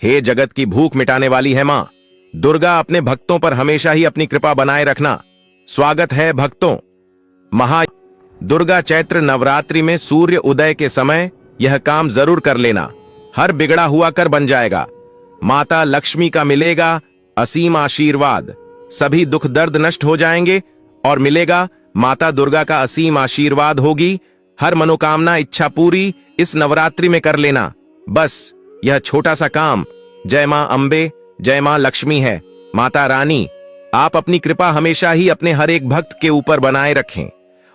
हे जगत की भूख मिटाने वाली है मां दुर्गा, अपने भक्तों पर हमेशा ही अपनी कृपा बनाए रखना। स्वागत है भक्तों। महा दुर्गा चैत्र नवरात्रि में सूर्य उदय के समय यह काम जरूर कर लेना, हर बिगड़ा हुआ कर बन जाएगा। माता लक्ष्मी का मिलेगा असीम आशीर्वाद, सभी दुख दर्द नष्ट हो जाएंगे और मिलेगा माता दुर्गा का असीम आशीर्वाद होगी। हर मनोकामना इच्छा पूरी इस नवरात्रि में कर लेना। बस यह छोटा सा काम जय मां अंबे, जय मां लक्ष्मी है। माता रानी आप अपनी कृपा हमेशा ही अपने हर एक भक्त के ऊपर बनाए रखें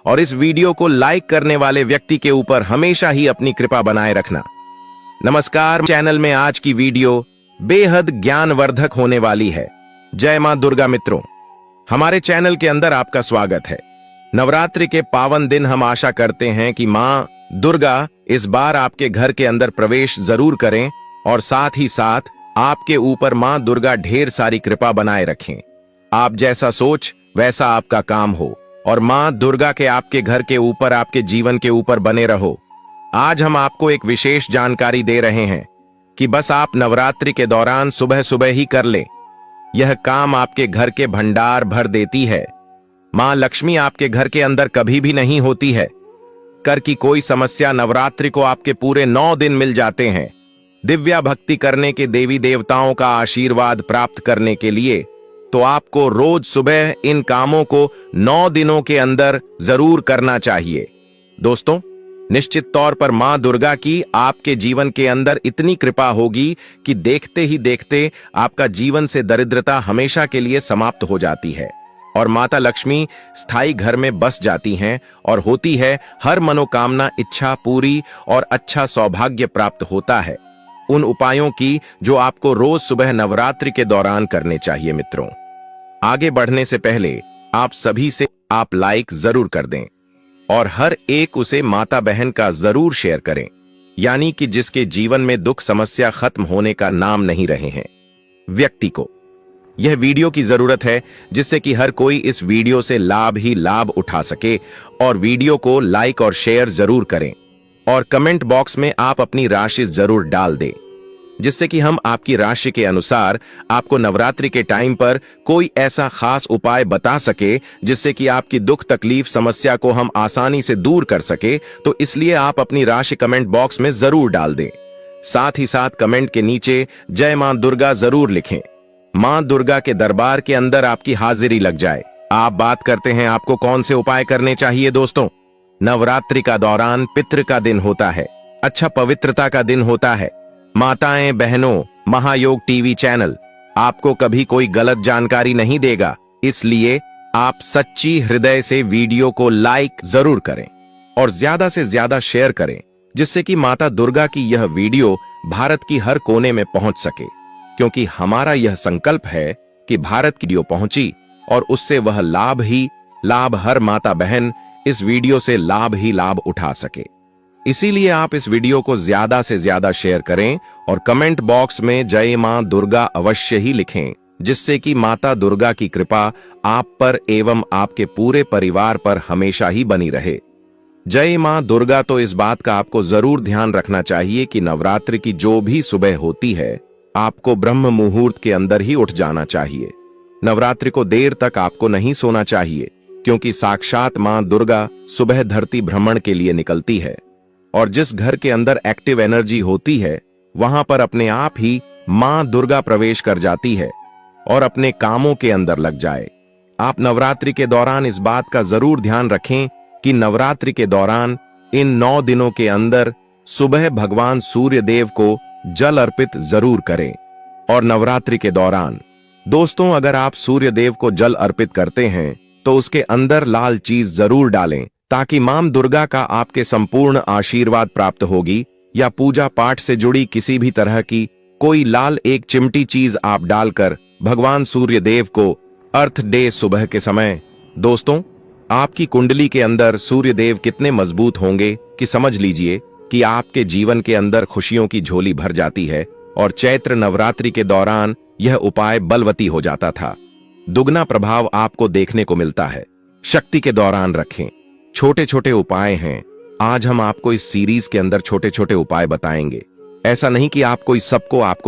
और इस वीडियो को लाइक करने वाले व्यक्ति के ऊपर हमेशा ही अपनी कृपा बनाए रखना। नमस्कार, चैनल में आज की वीडियो बेहद ज्ञानवर्धक होने वाली है। जय मां दुर्गा मित्रों, हमारे चैनल के अंदर आपका स्वागत है। नवरात्रि के पावन दिन हम आशा करते हैं कि मां दुर्गा इस बार आपके घर के अंदर प्रवेश जरूर करें और साथ ही साथ आपके ऊपर मां दुर्गा ढेर सारी कृपा बनाए रखें। आप जैसा सोच वैसा आपका काम हो और मां दुर्गा के आपके घर के ऊपर, आपके जीवन के ऊपर बने रहो। आज हम आपको एक विशेष जानकारी दे रहे हैं कि बस आप नवरात्रि के दौरान सुबह सुबह ही कर ले, यह काम आपके घर के भंडार भर देती है। मां लक्ष्मी आपके घर के अंदर कभी भी नहीं होती है। कर की कोई समस्या नवरात्रि को आपके पूरे 9 दिन मिल जाते हैं। दिव्या भक्ति करने के देवी देवताओं का आशीर्वाद प्राप्त करने के लिए तो आपको रोज सुबह इन कामों को 9 दिनों के अंदर जरूर करना चाहिए। दोस्तों, निश्चित तौर पर मां दुर्गा की आपके जीवन के अंदर इतनी कृपा होगी कि देखते ही देखते आपका जीवन से दरिद्रता हमेशा के लिए समाप्त हो जाती है और माता लक्ष्मी स्थायी घर में बस जाती हैं और होती है हर मनोकामना इच्छा पूरी और अच्छा सौभाग्य प्राप्त होता है। उन उपायों की जो आपको रोज सुबह नवरात्रि के दौरान करने चाहिए। मित्रों, आगे बढ़ने से पहले आप सभी से आप लाइक जरूर कर दें और हर एक उसे माता बहन का जरूर शेयर करें, यानी कि जिसके जीवन में दुख समस्या खत्म होने का नाम नहीं रहे हैं व्यक्ति को यह वीडियो की जरूरत है, जिससे कि हर कोई इस वीडियो से लाभ ही लाभ उठा सके। और वीडियो को लाइक और शेयर जरूर करें और कमेंट बॉक्स में आप अपनी राशि जरूर डाल दें, जिससे कि हम आपकी राशि के अनुसार आपको नवरात्रि के टाइम पर कोई ऐसा खास उपाय बता सके जिससे कि आपकी दुख तकलीफ समस्या को हम आसानी से दूर कर सके। तो इसलिए आप अपनी राशि कमेंट बॉक्स में जरूर डाल दें। साथ ही साथ कमेंट के नीचे जय मां दुर्गा जरूर लिखें। मां दुर्गा के दरबार के अंदर आपकी हाजिरी लग जाए। आप बात करते हैं आपको कौन से उपाय करने चाहिए। दोस्तों, नवरात्रि का दौरान पितृ का दिन होता है, अच्छा पवित्रता का दिन होता है। माताएं बहनों, महायोग टीवी चैनल आपको कभी कोई गलत जानकारी नहीं देगा, इसलिए आप सच्ची हृदय से वीडियो को लाइक जरूर करें और ज्यादा से ज्यादा शेयर करें, जिससे कि माता दुर्गा की यह वीडियो भारत की हर कोने में पहुंच सके। क्योंकि हमारा यह संकल्प है कि भारत की वीडियो पहुंची और उससे वह लाभ ही लाभ, हर माता बहन इस वीडियो से लाभ ही लाभ उठा सके। इसीलिए आप इस वीडियो को ज्यादा से ज्यादा शेयर करें और कमेंट बॉक्स में जय मां दुर्गा अवश्य ही लिखें, जिससे कि माता दुर्गा की कृपा आप पर एवं आपके पूरे परिवार पर हमेशा ही बनी रहे। जय मां दुर्गा। तो इस बात का आपको जरूर ध्यान रखना चाहिए कि नवरात्रि की जो भी सुबह होती है आपको ब्रह्म मुहूर्त के अंदर ही उठ जाना चाहिए। नवरात्रि को देर तक आपको नहीं सोना चाहिए, क्योंकि साक्षात मां दुर्गा सुबह धरती भ्रमण के लिए निकलती है और जिस घर के अंदर एक्टिव एनर्जी होती है वहां पर अपने आप ही मां दुर्गा प्रवेश कर जाती है और अपने कामों के अंदर लग जाए। आप नवरात्रि के दौरान इस बात का जरूर ध्यान रखें कि नवरात्रि के दौरान इन 9 दिनों के अंदर सुबह भगवान सूर्य देव को जल अर्पित जरूर करें। और नवरात्रि के दौरान दोस्तों, अगर आप सूर्य देव को जल अर्पित करते हैं तो उसके अंदर लाल चीज जरूर डालें, ताकि मां दुर्गा का आपके संपूर्ण आशीर्वाद प्राप्त होगी। या पूजा पाठ से जुड़ी किसी भी तरह की कोई लाल एक चिमटी चीज आप डालकर भगवान सूर्य देव को अर्थ डे सुबह के समय। दोस्तों, आपकी कुंडली के अंदर सूर्य देव कितने मजबूत होंगे कि समझ लीजिए कि आपके जीवन के अंदर खुशियों की झोली भर जाती है। और चैत्र नवरात्रि के दौरान यह उपाय बलवती हो जाता था। दुगना प्रभाव आपको देखने को मिलता है। शक्ति के दौरान रखें। छोटे छोटे उपाय हैं, आज हम आपको इस सीरीज के अंदर छोटे छोटे उपाय बताएंगे। ऐसा नहीं कि आपको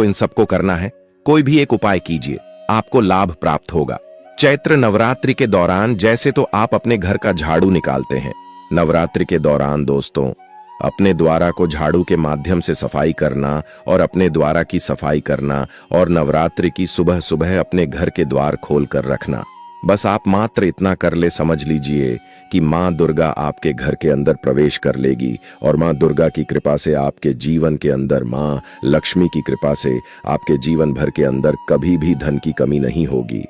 इन सबको करना है। कोई भी एक उपाय कीजिए, आपको लाभ प्राप्त होगा। चैत्र नवरात्रि के दौरान जैसे तो आप अपने घर का झाड़ू निकालते हैं, नवरात्रि के दौरान दोस्तों अपने द्वारा को झाड़ू के माध्यम से सफाई करना और अपने द्वारा की सफाई करना और नवरात्रि की सुबह सुबह अपने घर के द्वार खोल कर रखना। बस आप मात्र इतना कर ले, समझ लीजिए कि माँ दुर्गा आपके घर के अंदर प्रवेश कर लेगी और माँ दुर्गा की कृपा से आपके जीवन के अंदर, माँ लक्ष्मी की कृपा से आपके जीवन भर के अंदर कभी भी धन की कमी नहीं होगी।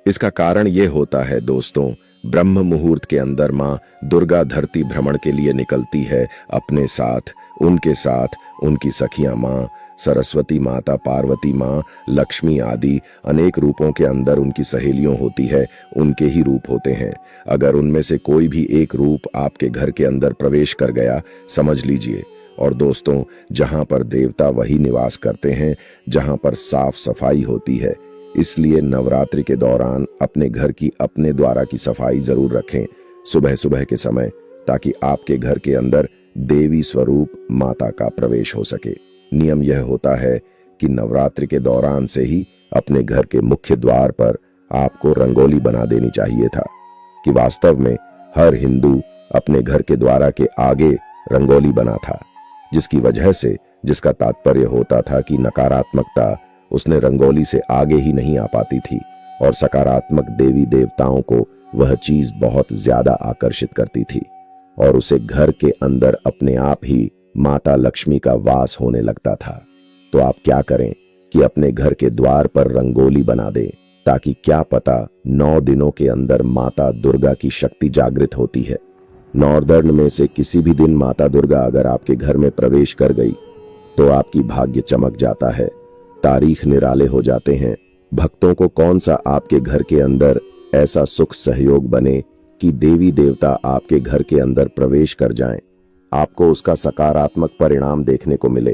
इसका कारण ये होता है दोस्तों, ब्रह्म मुहूर्त के अंदर माँ दुर्गा धरती भ्रमण के लिए निकलती है अपने साथ, उनके साथ उनकी सखियां माँ सरस्वती माता, पार्वती माँ, लक्ष्मी आदि अनेक रूपों के अंदर उनकी सहेलियों होती है, उनके ही रूप होते हैं। अगर उनमें से कोई भी एक रूप आपके घर के अंदर प्रवेश कर गया, समझ लीजिए। और दोस्तों, जहां पर देवता वही निवास करते हैं जहां पर साफ सफाई होती है। इसलिए नवरात्रि के दौरान अपने घर की अपने द्वारा की सफाई जरूर रखें सुबह सुबह के समय, ताकि आपके घर के अंदर देवी स्वरूप माता का प्रवेश हो सके। नियम यह होता है कि नवरात्रि के दौरान से ही अपने घर के मुख्य द्वार पर आपको रंगोली बना देनी चाहिए था, कि वास्तव में हर हिंदू अपने घर के द्वार के आगे रंगोली बना था, जिसकी वजह से, जिसका तात्पर्य होता था कि नकारात्मकता उसने रंगोली से आगे ही नहीं आ पाती थी और सकारात्मक देवी देवताओं को वह चीज बहुत ज्यादा आकर्षित करती थी और उसे घर के अंदर अपने आप ही माता लक्ष्मी का वास होने लगता था। तो आप क्या करें कि अपने घर के द्वार पर रंगोली बना दें, ताकि क्या पता 9 दिनों के अंदर माता दुर्गा की शक्ति जागृत होती है। 9 दिन में से किसी भी दिन माता दुर्गा अगर आपके घर में प्रवेश कर गई तो आपकी भाग्य चमक जाता है, तारीख निराले हो जाते हैं। भक्तों को कौन सा आपके घर के अंदर ऐसा सुख सहयोग बने कि देवी देवता आपके घर के अंदर प्रवेश कर जाएं, आपको उसका सकारात्मक परिणाम देखने को मिले।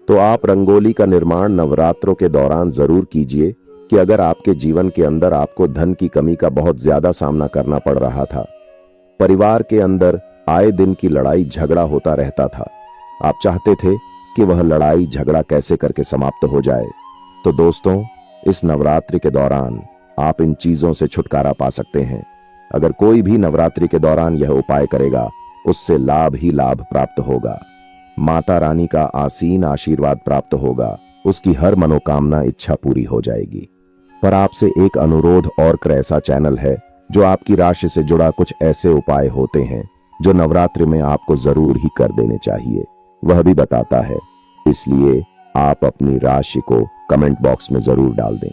तो आप रंगोली का निर्माण नवरात्रों के दौरान जरूर कीजिए, कि अगर आपके जीवन के अंदर आपको धन की कमी का बहुत ज्यादा सामना करना पड़ रहा था, परिवार के अंदर आए दिन की लड़ाई झगड़ा होता रहता था, आप चाहते थे कि वह लड़ाई झगड़ा कैसे करके समाप्त हो जाए, तो दोस्तों इस नवरात्रि के दौरान आप इन चीजों से छुटकारा पा सकते हैं। अगर कोई भी नवरात्रि के दौरान यह उपाय करेगा, उससे लाभ ही लाभ प्राप्त होगा, माता रानी का आसीन आशीर्वाद प्राप्त होगा, उसकी हर मनोकामना इच्छा पूरी हो जाएगी। पर आपसे एक अनुरोध और ऐसा चैनल है जो आपकी राशि से जुड़ा कुछ ऐसे उपाय होते हैं जो नवरात्रि में आपको जरूर ही कर देने चाहिए, वह भी बताता है। इसलिए आप अपनी राशि को कमेंट बॉक्स में जरूर डाल दें,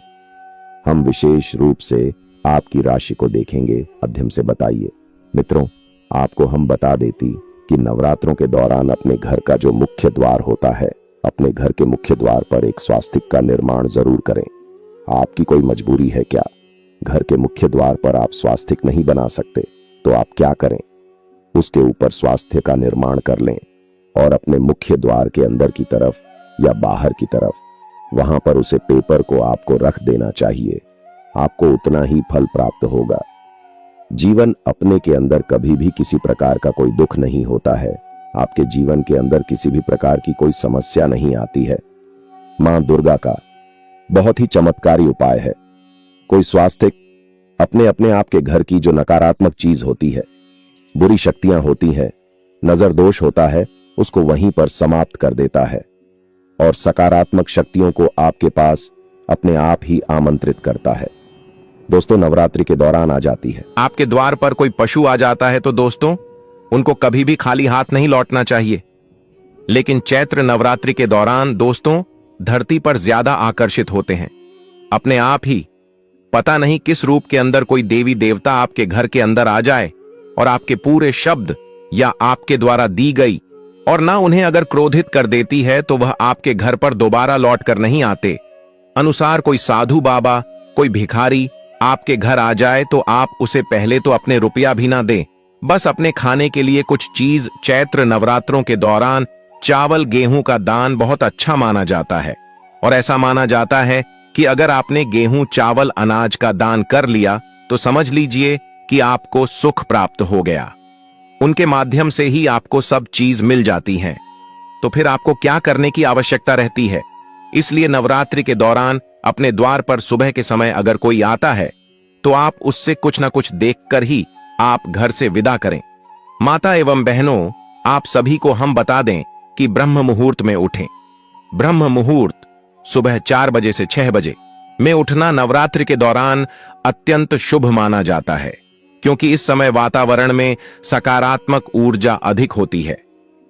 हम विशेष रूप से आपकी राशि को देखेंगे। माध्यम से बताइए मित्रों, आपको हम बता देती कि नवरात्रों के दौरान अपने घर का जो मुख्य द्वार होता है, अपने घर के मुख्य द्वार पर एक स्वास्तिक का निर्माण जरूर करें। आपकी कोई मजबूरी है क्या? घर के मुख्य द्वार पर आप स्वास्तिक नहीं बना सकते, तो आप क्या करें, उसके ऊपर स्वास्थ्य का निर्माण कर लें और अपने मुख्य द्वार के अंदर की तरफ या बाहर की तरफ, वहां पर उसे पेपर को आपको रख देना चाहिए। आपको उतना ही फल प्राप्त होगा। जीवन अपने के अंदर कभी भी किसी प्रकार का कोई दुख नहीं होता है, आपके जीवन के अंदर किसी भी प्रकार की कोई समस्या नहीं आती है। मां दुर्गा का बहुत ही चमत्कारी उपाय है। कोई स्वास्तिक अपने अपने आपके घर की जो नकारात्मक चीज होती है, बुरी शक्तियां होती हैं, नजर दोष होता है, उसको वहीं पर समाप्त कर देता है और सकारात्मक शक्तियों को आपके पास अपने आप ही आमंत्रित करता है। दोस्तों नवरात्रि के दौरान आ जाती है। आपके द्वार पर कोई पशु आ जाता है तो दोस्तों उनको कभी भी खाली हाथ नहीं लौटना चाहिए। लेकिन चैत्र नवरात्रि के दौरान दोस्तों धरती पर ज्यादा आकर्षित होते हैं। अपने आप ही पता नहीं किस रूप के अंदर कोई देवी देवता आपके घर के अंदर आ जाए और आपके पूरे शब्द या आपके द्वारा दी गई और ना उन्हें अगर क्रोधित कर देती है तो वह आपके घर पर दोबारा लौट कर नहीं आते। अनुसार कोई साधु बाबा, कोई भिखारी आपके घर आ जाए तो आप उसे पहले तो अपने रुपया भी ना दें, बस अपने खाने के लिए कुछ चीज। चैत्र नवरात्रों के दौरान चावल गेहूं का दान बहुत अच्छा माना जाता है और ऐसा माना जाता है कि अगर आपने गेहूं चावल अनाज का दान कर लिया तो समझ लीजिए कि आपको सुख प्राप्त हो गया। उनके माध्यम से ही आपको सब चीज मिल जाती है। तो फिर आपको क्या करने की आवश्यकता रहती है। इसलिए नवरात्रि के दौरान अपने द्वार पर सुबह के समय अगर कोई आता है तो आप उससे कुछ ना कुछ देखकर ही आप घर से विदा करें। माता एवं बहनों, आप सभी को हम बता दें कि ब्रह्म मुहूर्त में उठें। ब्रह्म मुहूर्त सुबह 4 बजे से 6 बजे में उठना नवरात्रि के दौरान अत्यंत शुभ माना जाता है, क्योंकि इस समय वातावरण में सकारात्मक ऊर्जा अधिक होती है।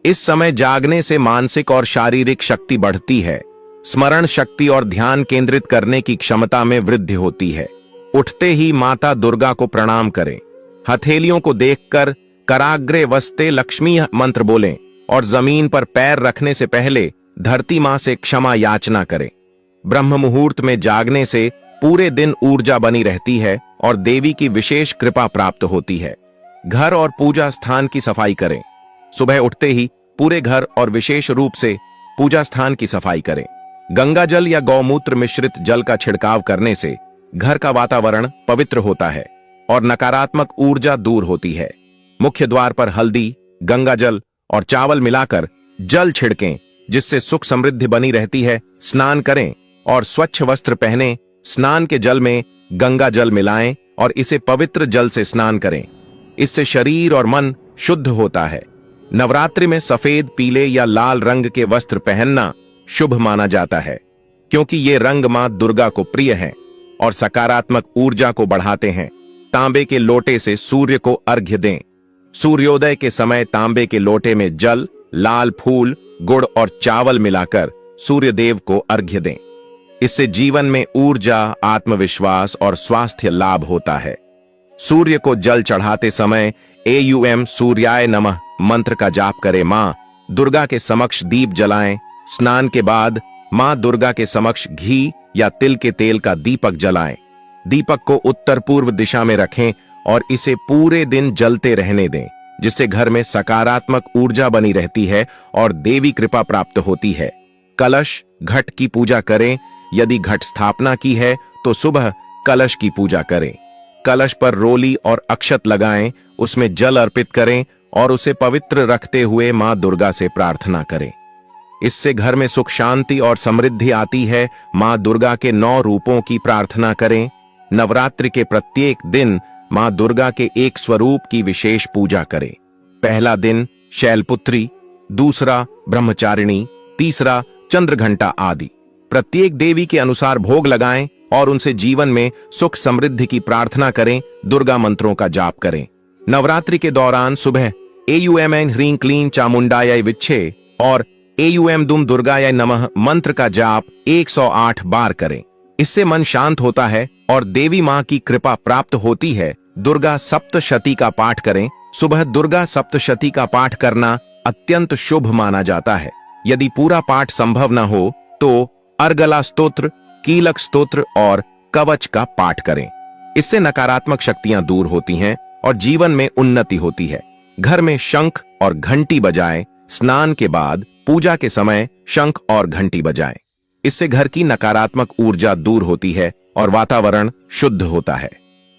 इस समय जागने से मानसिक और शारीरिक शक्ति बढ़ती है, स्मरण शक्ति और ध्यान केंद्रित करने की क्षमता में वृद्धि होती है। उठते ही माता दुर्गा को प्रणाम करें, हथेलियों को देखकर कराग्रे वस्ते लक्ष्मी मंत्र बोलें और जमीन पर पैर रखने से पहले धरती मां से क्षमा याचना करें। ब्रह्म मुहूर्त में जागने से पूरे दिन ऊर्जा बनी रहती है और देवी की विशेष कृपा प्राप्त होती है। घर और पूजा स्थान की सफाई करें। सुबह उठते ही पूरे घर और विशेष रूप से पूजा स्थान की सफाई करें। गंगा जल या गौमूत्र मिश्रित जल का छिड़काव करने से घर का वातावरण पवित्र होता है और नकारात्मक ऊर्जा दूर होती है। मुख्य द्वार पर हल्दी, गंगा जल और चावल मिलाकर जल छिड़कें, जिससे सुख समृद्धि बनी रहती है। स्नान करें और स्वच्छ वस्त्र पहने। स्नान के जल में गंगा जल मिलाएं और इसे पवित्र जल से स्नान करें। इससे शरीर और मन शुद्ध होता है। नवरात्रि में सफेद, पीले या लाल रंग के वस्त्र पहनना शुभ माना जाता है, क्योंकि ये रंग मां दुर्गा को प्रिय हैं और सकारात्मक ऊर्जा को बढ़ाते हैं। तांबे के लोटे से सूर्य को अर्घ्य दें। सूर्योदय के समय तांबे के लोटे में जल, लाल फूल, गुड़ और चावल मिलाकर सूर्य देव को अर्घ्य दें। इससे जीवन में ऊर्जा, आत्मविश्वास और स्वास्थ्य लाभ होता है। सूर्य को जल चढ़ाते समय एयूएम सूर्याय नमः मंत्र का जाप करें। मां दुर्गा के समक्ष दीप जलाएं। स्नान के बाद मां दुर्गा के समक्ष घी या तिल के तेल का दीपक जलाएं। दीपक को उत्तर पूर्व दिशा में रखें और इसे पूरे दिन जलते रहने दें, जिससे घर में सकारात्मक ऊर्जा बनी रहती है और देवी कृपा प्राप्त होती है। कलश, घट की पूजा करें। यदि घट स्थापना की है तो सुबह कलश की पूजा करें। कलश पर रोली और अक्षत लगाएं, उसमें जल अर्पित करें और उसे पवित्र रखते हुए मां दुर्गा से प्रार्थना करें। इससे घर में सुख, शांति और समृद्धि आती है। मां दुर्गा के 9 रूपों की प्रार्थना करें। नवरात्रि के प्रत्येक दिन मां दुर्गा के एक स्वरूप की विशेष पूजा करें। पहला दिन शैलपुत्री, दूसरा ब्रह्मचारिणी, तीसरा चंद्रघंटा आदि। प्रत्येक देवी के अनुसार भोग लगाएं और उनसे जीवन में सुख समृद्धि की प्रार्थना करें। दुर्गा मंत्रों का जाप करें। नवरात्रि के दौरान सुबह एयूएम ह्रीं क्लीं चामुंडाय विच्छे और एयूएम दुम दुर्गाय नमः मंत्र का जाप 108 बार करें। इससे मन शांत होता है और देवी मां की कृपा प्राप्त होती है। दुर्गा सप्तशती का पाठ करें। सुबह दुर्गा सप्तशती का पाठ करना अत्यंत शुभ माना जाता है। यदि पूरा पाठ संभव न हो तो अर्गला स्तोत्र, कीलक स्तोत्र और कवच का पाठ करें। इससे नकारात्मक शक्तियां दूर होती हैं और जीवन में उन्नति होती है। घर में शंख और घंटी बजाएं। स्नान के बाद पूजा के समय शंख और घंटी बजाएं। इससे घर की नकारात्मक ऊर्जा दूर होती है और वातावरण शुद्ध होता है।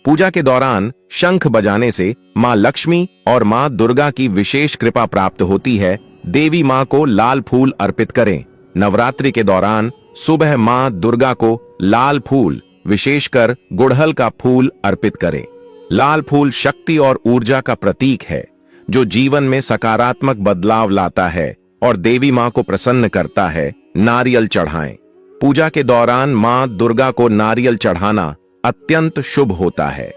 पूजा के दौरान शंख बजाने से मां लक्ष्मी और मां दुर्गा की विशेष कृपा प्राप्त होती है। देवी मां को लाल फूल अर्पित करें। नवरात्रि के दौरान सुबह मां दुर्गा को लाल फूल, विशेषकर गुड़हल का फूल अर्पित करें। लाल फूल शक्ति और ऊर्जा का प्रतीक है, जो जीवन में सकारात्मक बदलाव लाता है और देवी मां को प्रसन्न करता है। नारियल चढ़ाएं। पूजा के दौरान मां दुर्गा को नारियल चढ़ाना अत्यंत शुभ होता है।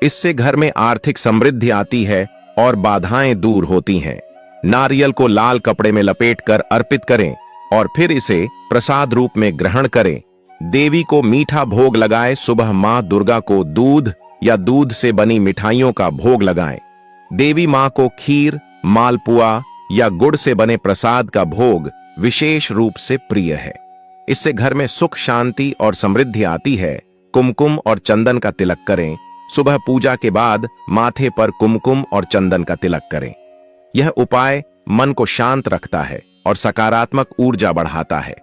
इससे घर में आर्थिक समृद्धि आती है और बाधाएं दूर होती हैं। नारियल को लाल कपड़े में लपेटकर अर्पित करें और फिर इसे प्रसाद रूप में ग्रहण करें। देवी को मीठा भोग लगाए। सुबह मां दुर्गा को दूध या दूध से बनी मिठाइयों का भोग लगाएं। देवी मां को खीर, मालपुआ या गुड़ से बने प्रसाद का भोग विशेष रूप से प्रिय है। इससे घर में सुख, शांति और समृद्धि आती है। कुमकुम और चंदन का तिलक करें। सुबह पूजा के बाद माथे पर कुमकुम और चंदन का तिलक करें। यह उपाय मन को शांत रखता है और सकारात्मक ऊर्जा बढ़ाता है।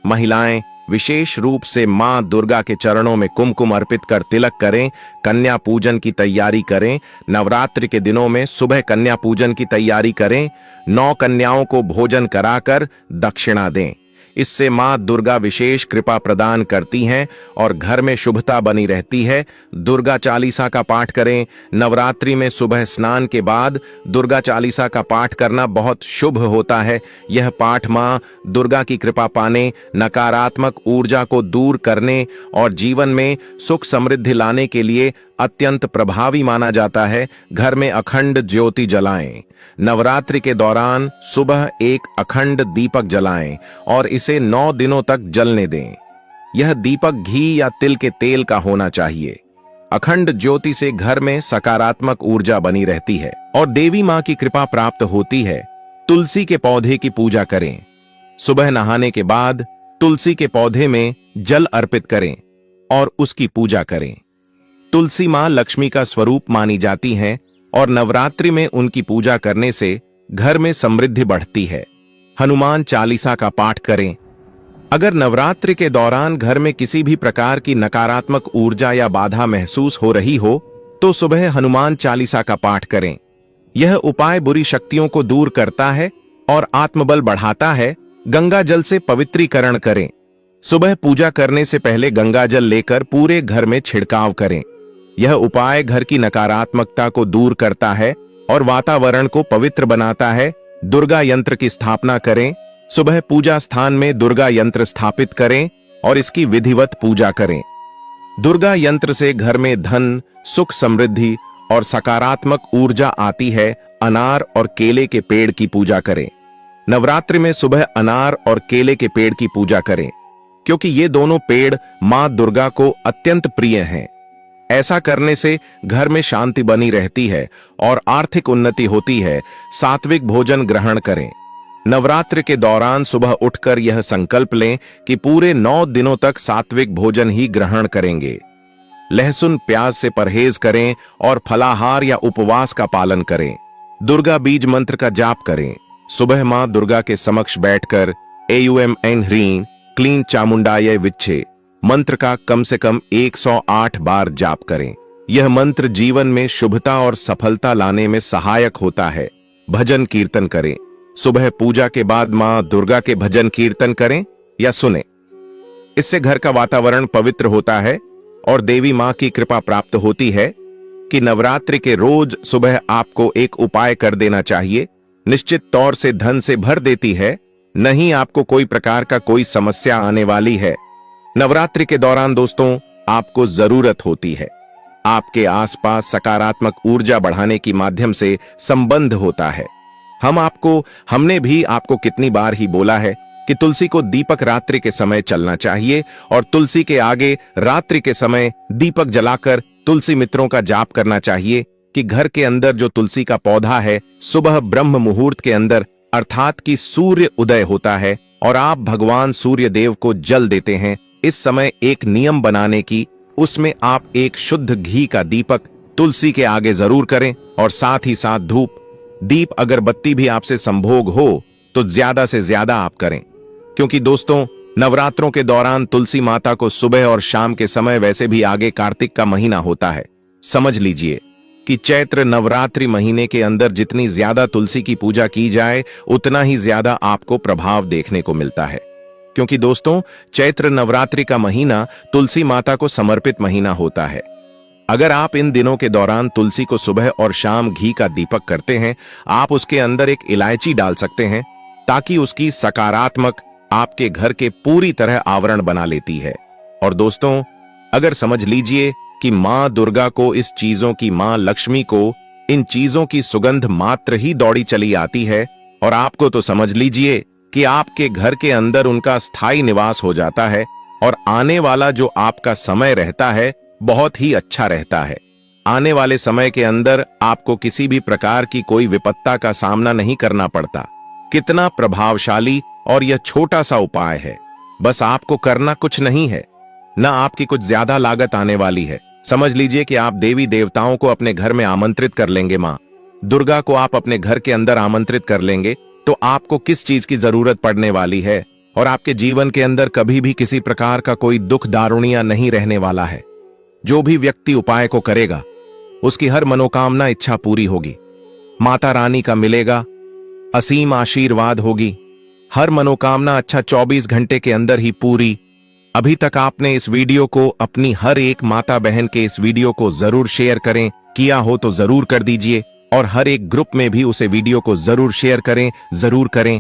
महिलाएं विशेष रूप से मां दुर्गा के चरणों में कुमकुम अर्पित कर तिलक करें। कन्या पूजन की तैयारी करें। नवरात्रि के दिनों में सुबह कन्या पूजन की तैयारी करें। 9 कन्याओं को भोजन कराकर दक्षिणा दें। इससे मां दुर्गा विशेष कृपा प्रदान करती हैं और घर में शुभता बनी रहती है। दुर्गा चालीसा का पाठ करें। नवरात्रि में सुबह स्नान के बाद दुर्गा चालीसा का पाठ करना बहुत शुभ होता है। यह पाठ मां दुर्गा की कृपा पाने, नकारात्मक ऊर्जा को दूर करने और जीवन में सुख समृद्धि लाने के लिए अत्यंत प्रभावी माना जाता है। घर में अखंड ज्योति जलाएं। नवरात्रि के दौरान सुबह एक अखंड दीपक जलाएं और इसे 9 दिनों तक जलने दें। यह दीपक घी या तिल के तेल का होना चाहिए। अखंड ज्योति से घर में सकारात्मक ऊर्जा बनी रहती है और देवी मां की कृपा प्राप्त होती है। तुलसी के पौधे की पूजा करें। सुबह नहाने के बाद तुलसी के पौधे में जल अर्पित करें और उसकी पूजा करें। तुलसी मां लक्ष्मी का स्वरूप मानी जाती हैं और नवरात्रि में उनकी पूजा करने से घर में समृद्धि बढ़ती है। हनुमान चालीसा का पाठ करें। अगर नवरात्रि के दौरान घर में किसी भी प्रकार की नकारात्मक ऊर्जा या बाधा महसूस हो रही हो तो सुबह हनुमान चालीसा का पाठ करें। यह उपाय बुरी शक्तियों को दूर करता है और आत्मबल बढ़ाता है। गंगा जल से पवित्रीकरण करें। सुबह पूजा करने से पहले गंगा जल लेकर पूरे घर में छिड़काव करें। यह उपाय घर की नकारात्मकता को दूर करता है और वातावरण को पवित्र बनाता है। दुर्गा यंत्र की स्थापना करें। सुबह पूजा स्थान में दुर्गा यंत्र स्थापित करें और इसकी विधिवत पूजा करें। दुर्गा यंत्र से घर में धन, सुख, समृद्धि और सकारात्मक ऊर्जा आती है। अनार और केले के पेड़ की पूजा करें। नवरात्रि में सुबह अनार और केले के पेड़ की पूजा करें क्योंकि ये दोनों पेड़ मां दुर्गा को अत्यंत प्रिय हैं। ऐसा करने से घर में शांति बनी रहती है और आर्थिक उन्नति होती है। सात्विक भोजन ग्रहण करें। नवरात्र के दौरान सुबह उठकर यह संकल्प लें कि पूरे 9 दिनों तक सात्विक भोजन ही ग्रहण करेंगे। लहसुन प्याज से परहेज करें और फलाहार या उपवास का पालन करें। दुर्गा बीज मंत्र का जाप करें। सुबह मां दुर्गा के समक्ष बैठकर एयूएम एन ह्रीं क्लीं चामुंडाय विच्छे मंत्र का कम से कम 108 बार जाप करें। यह मंत्र जीवन में शुभता और सफलता लाने में सहायक होता है। भजन कीर्तन करें। सुबह पूजा के बाद मां दुर्गा के भजन कीर्तन करें या सुने। इससे घर का वातावरण पवित्र होता है और देवी मां की कृपा प्राप्त होती है। कि नवरात्रि के रोज सुबह आपको एक उपाय कर देना चाहिए। निश्चित तौर से धन से भर देती है। नहीं आपको कोई प्रकार का कोई समस्या आने वाली है। नवरात्रि के दौरान दोस्तों आपको जरूरत होती है। आपके आसपास सकारात्मक ऊर्जा बढ़ाने की माध्यम से संबंध होता है। हमने भी आपको कितनी बार ही बोला है कि तुलसी को दीपक रात्रि के समय चलना चाहिए और तुलसी के आगे रात्रि के समय दीपक जलाकर तुलसी मित्रों का जाप करना चाहिए। कि घर के अंदर जो तुलसी का पौधा है सुबह ब्रह्म मुहूर्त के अंदर अर्थात कि सूर्य उदय होता है और आप भगवान सूर्य देव को जल देते हैं। इस समय एक नियम बनाने की, उसमें आप एक शुद्ध घी का दीपक तुलसी के आगे जरूर करें और साथ ही साथ धूप, दीप, अगरबत्ती भी आपसे संभोग हो तो ज्यादा से ज्यादा आप करें। क्योंकि दोस्तों नवरात्रों के दौरान तुलसी माता को सुबह और शाम के समय, वैसे भी आगे कार्तिक का महीना होता है, समझ लीजिए कि चैत्र नवरात्रि महीने के अंदर जितनी ज्यादा तुलसी की पूजा की जाए उतना ही ज्यादा आपको प्रभाव देखने को मिलता है। क्योंकि दोस्तों चैत्र नवरात्रि का महीना तुलसी माता को समर्पित महीना होता है। अगर आप इन दिनों के दौरान तुलसी को सुबह और शाम घी का दीपक करते हैं, आप उसके अंदर एक इलायची डाल सकते हैं ताकि उसकी सकारात्मक आपके घर के पूरी तरह आवरण बना लेती है। और दोस्तों अगर समझ लीजिए कि मां दुर्गा को, इस चीजों की मां लक्ष्मी को इन चीजों की सुगंध मात्र ही दौड़ी चली आती है और आपको तो समझ लीजिए कि आपके घर के अंदर उनका स्थायी निवास हो जाता है और आने वाला जो आपका समय रहता है बहुत ही अच्छा रहता है। आने वाले समय के अंदर आपको किसी भी प्रकार की कोई विपत्ता का सामना नहीं करना पड़ता। कितना प्रभावशाली और यह छोटा सा उपाय है। बस आपको करना कुछ नहीं है, ना आपकी कुछ ज्यादा लागत आने वाली है। समझ लीजिए कि आप देवी देवताओं को अपने घर में आमंत्रित कर लेंगे। मां दुर्गा को आप अपने घर के अंदर आमंत्रित कर लेंगे तो आपको किस चीज की जरूरत पड़ने वाली है और आपके जीवन के अंदर कभी भी किसी प्रकार का कोई दुख दारुणिया नहीं रहने वाला है। जो भी व्यक्ति उपाय को करेगा उसकी हर मनोकामना इच्छा पूरी होगी। माता रानी का मिलेगा असीम आशीर्वाद होगी। हर मनोकामना अच्छा 24 घंटे के अंदर ही पूरी। अभी तक आपने इस वीडियो को अपनी हर एक माता बहन के इस वीडियो को जरूर शेयर करें, किया हो तो जरूर कर दीजिए और हर एक ग्रुप में भी उसे वीडियो को जरूर शेयर करें, जरूर करें।